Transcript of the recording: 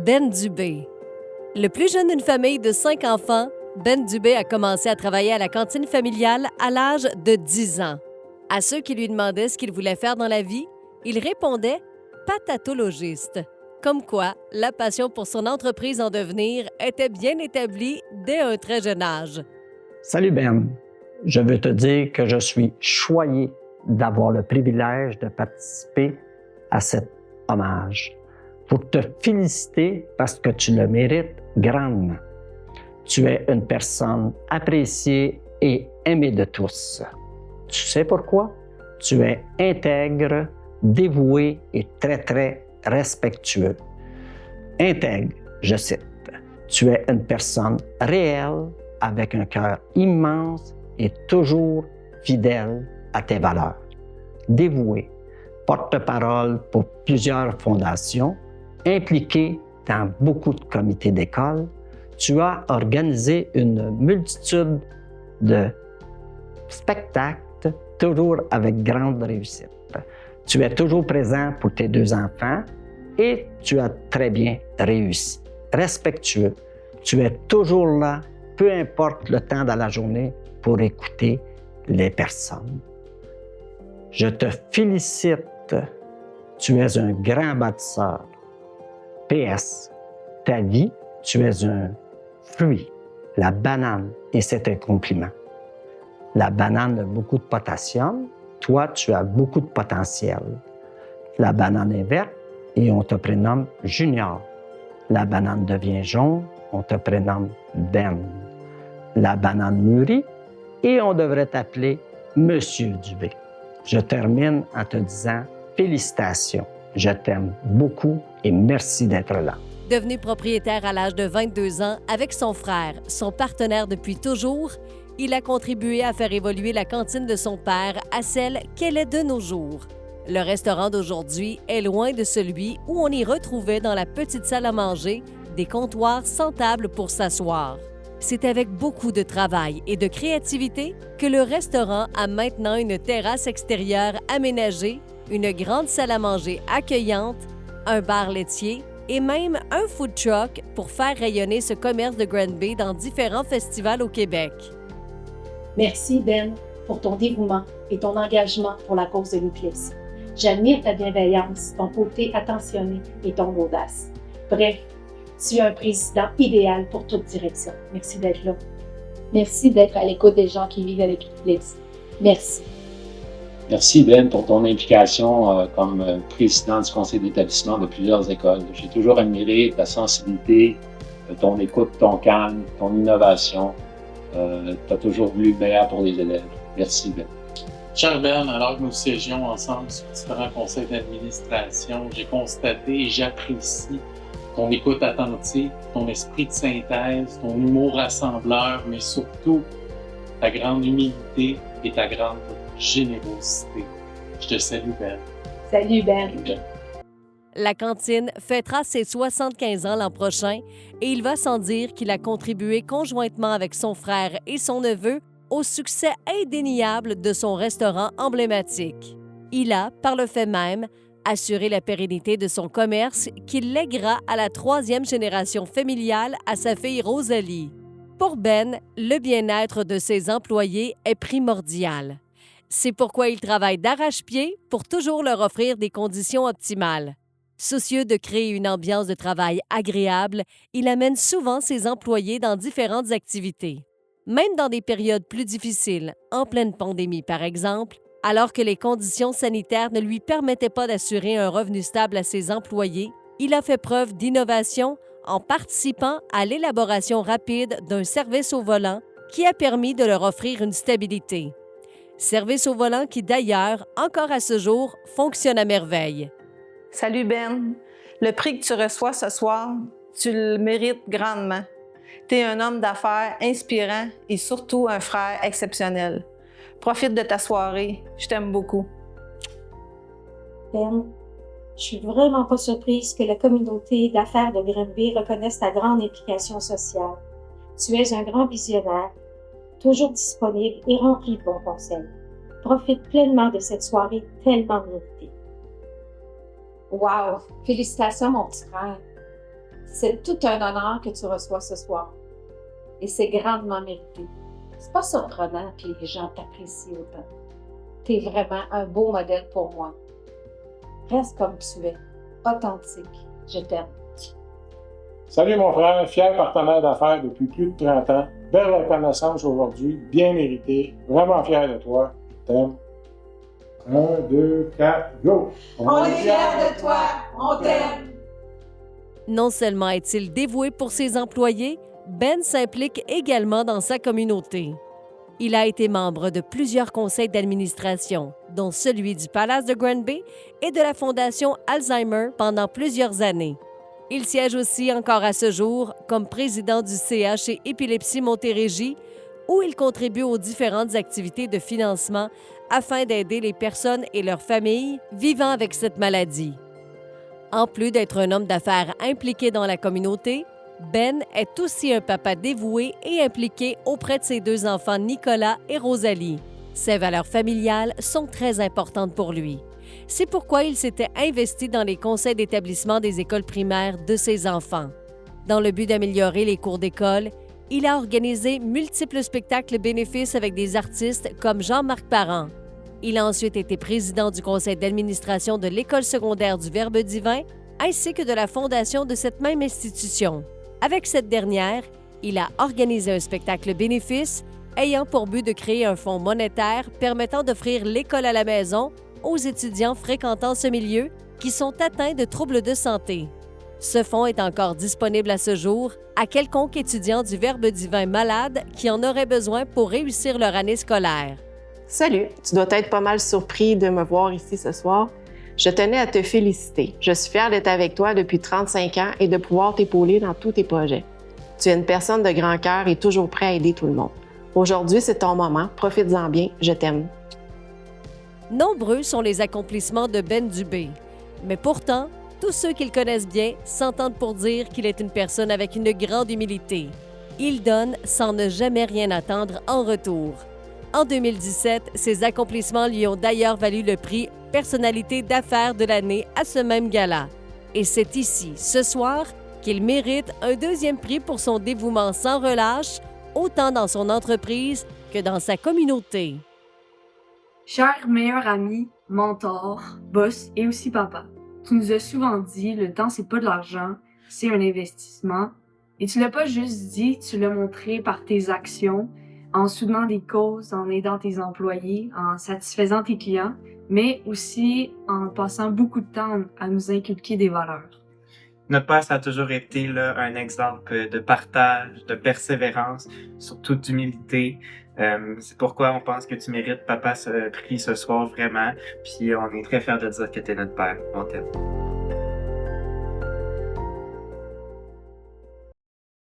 Ben Dubé. Le plus jeune d'une famille de 5 enfants, Ben Dubé a commencé à travailler à la cantine familiale à l'âge de 10 ans. À ceux qui lui demandaient ce qu'il voulait faire dans la vie, il répondait « patatologiste ». Comme quoi, la passion pour son entreprise en devenir était bien établie dès un très jeune âge. Salut Ben, je veux te dire que je suis choyé d'avoir le privilège de participer à cet hommage. Pour te féliciter parce que tu le mérites grandement. Tu es une personne appréciée et aimée de tous. Tu sais pourquoi? Tu es intègre, dévoué et très respectueux. Intègre, je cite, tu es une personne réelle avec un cœur immense et toujours fidèle à tes valeurs. Dévoué, porte-parole pour plusieurs fondations, impliqué dans beaucoup de comités d'école, tu as organisé une multitude de spectacles, toujours avec grande réussite. Tu es toujours présent pour tes 2 enfants et tu as très bien réussi. Respectueux, tu es toujours là, peu importe le temps dans la journée, pour écouter les personnes. Je te félicite, tu es un grand bâtisseur. PS, ta vie, tu es un fruit, la banane, et c'est un compliment. La banane a beaucoup de potassium, toi, tu as beaucoup de potentiel. La banane est verte et on te prénomme Junior. La banane devient jaune, on te prénomme Ben. La banane mûrit et on devrait t'appeler Monsieur Dubé. Je termine en te disant félicitations. Je t'aime beaucoup et merci d'être là. Devenu propriétaire à l'âge de 22 ans avec son frère, son partenaire depuis toujours, il a contribué à faire évoluer la cantine de son père à celle qu'elle est de nos jours. Le restaurant d'aujourd'hui est loin de celui où on y retrouvait dans la petite salle à manger des comptoirs sans table pour s'asseoir. C'est avec beaucoup de travail et de créativité que le restaurant a maintenant une terrasse extérieure aménagée, une grande salle à manger accueillante, un bar laitier et même un food truck pour faire rayonner ce commerce de Granby dans différents festivals au Québec. Merci Ben pour ton dévouement et ton engagement pour la cause de l'épilepsie. J'admire ta bienveillance, ton côté attentionné et ton audace. Bref, tu es un président idéal pour toute direction. Merci d'être là. Merci d'être à l'écoute des gens qui vivent avec l'épilepsie. Merci. Merci Ben pour ton implication comme président du conseil d'établissement de plusieurs écoles. J'ai toujours admiré ta sensibilité, ton écoute, ton calme, ton innovation. Tu as toujours voulu le meilleur pour les élèves. Merci Ben. Cher Ben, alors que nous siégions ensemble sur différents conseils d'administration, j'ai constaté et j'apprécie ton écoute attentive, ton esprit de synthèse, ton humour rassembleur, mais surtout ta grande humilité et ta grande générosité. Je te salue, Ben. Salut, Ben. La cantine fêtera ses 75 ans l'an prochain et il va sans dire qu'il a contribué conjointement avec son frère et son neveu au succès indéniable de son restaurant emblématique. Il a, par le fait même, assuré la pérennité de son commerce qu'il lèguera à la 3e génération familiale à sa fille Rosalie. Pour Ben, le bien-être de ses employés est primordial. C'est pourquoi il travaille d'arrache-pied pour toujours leur offrir des conditions optimales. Soucieux de créer une ambiance de travail agréable, il amène souvent ses employés dans différentes activités. Même dans des périodes plus difficiles, en pleine pandémie par exemple, alors que les conditions sanitaires ne lui permettaient pas d'assurer un revenu stable à ses employés, il a fait preuve d'innovation en participant à l'élaboration rapide d'un service au volant qui a permis de leur offrir une stabilité. Service au volant qui, d'ailleurs, encore à ce jour, fonctionne à merveille. Salut Ben, le prix que tu reçois ce soir, tu le mérites grandement. Tu es un homme d'affaires inspirant et surtout un frère exceptionnel. Profite de ta soirée, je t'aime beaucoup. Ben, je suis vraiment pas surprise que la communauté d'affaires de Granby reconnaisse ta grande implication sociale. Tu es un grand visionnaire, toujours disponible et rempli de bons conseils. Profite pleinement de cette soirée tellement méritée. Wow! Félicitations, mon petit frère. C'est tout un honneur que tu reçois ce soir. Et c'est grandement mérité. C'est pas surprenant que les gens t'apprécient autant. Tu es vraiment un beau modèle pour moi. Reste comme tu es, authentique. Je t'aime. Salut mon frère, fier partenaire d'affaires depuis plus de 30 ans. Belle reconnaissance aujourd'hui, bien méritée. Vraiment fier de toi. Je t'aime. 1, 2, 4, go! On est fiers de toi, on t'aime. Non seulement est-il dévoué pour ses employés, Ben s'implique également dans sa communauté. Il a été membre de plusieurs conseils d'administration, dont celui du Palace de Granby et de la Fondation Alzheimer pendant plusieurs années. Il siège aussi encore à ce jour comme président du CH et Épilepsie Montérégie, où il contribue aux différentes activités de financement afin d'aider les personnes et leurs familles vivant avec cette maladie. En plus d'être un homme d'affaires impliqué dans la communauté, Ben est aussi un papa dévoué et impliqué auprès de ses 2 enfants Nicolas et Rosalie. Ses valeurs familiales sont très importantes pour lui. C'est pourquoi il s'était investi dans les conseils d'établissement des écoles primaires de ses enfants. Dans le but d'améliorer les cours d'école, il a organisé multiples spectacles bénéfices avec des artistes comme Jean-Marc Parent. Il a ensuite été président du conseil d'administration de l'École secondaire du Verbe divin ainsi que de la fondation de cette même institution. Avec cette dernière, il a organisé un spectacle bénéfice ayant pour but de créer un fonds monétaire permettant d'offrir l'école à la maison aux étudiants fréquentant ce milieu qui sont atteints de troubles de santé. Ce fonds est encore disponible à ce jour à quelconque étudiant du Verbe divin malade qui en aurait besoin pour réussir leur année scolaire. Salut, tu dois être pas mal surpris de me voir ici ce soir. Je tenais à te féliciter. Je suis fière d'être avec toi depuis 35 ans et de pouvoir t'épauler dans tous tes projets. Tu es une personne de grand cœur et toujours prêt à aider tout le monde. Aujourd'hui, c'est ton moment. Profites-en bien. Je t'aime. Nombreux sont les accomplissements de Ben Dubé, mais pourtant, tous ceux qui le connaissent bien s'entendent pour dire qu'il est une personne avec une grande humilité. Il donne sans ne jamais rien attendre en retour. En 2017, ses accomplissements lui ont d'ailleurs valu le prix Personnalité d'affaires de l'année à ce même gala. Et c'est ici, ce soir, qu'il mérite un 2e prix pour son dévouement sans relâche, autant dans son entreprise que dans sa communauté. Cher meilleur ami, mentor, boss et aussi papa, tu nous as souvent dit le temps c'est pas de l'argent, c'est un investissement. Et tu l'as pas juste dit, tu l'as montré par tes actions, en soutenant des causes, en aidant tes employés, en satisfaisant tes clients, mais aussi en passant beaucoup de temps à nous inculquer des valeurs. Notre père, ça a toujours été là, un exemple de partage, de persévérance, surtout d'humilité. C'est pourquoi on pense que tu mérites, papa, ce prix ce soir, vraiment. Puis on est très fiers de dire que tu es notre père. On t'aime.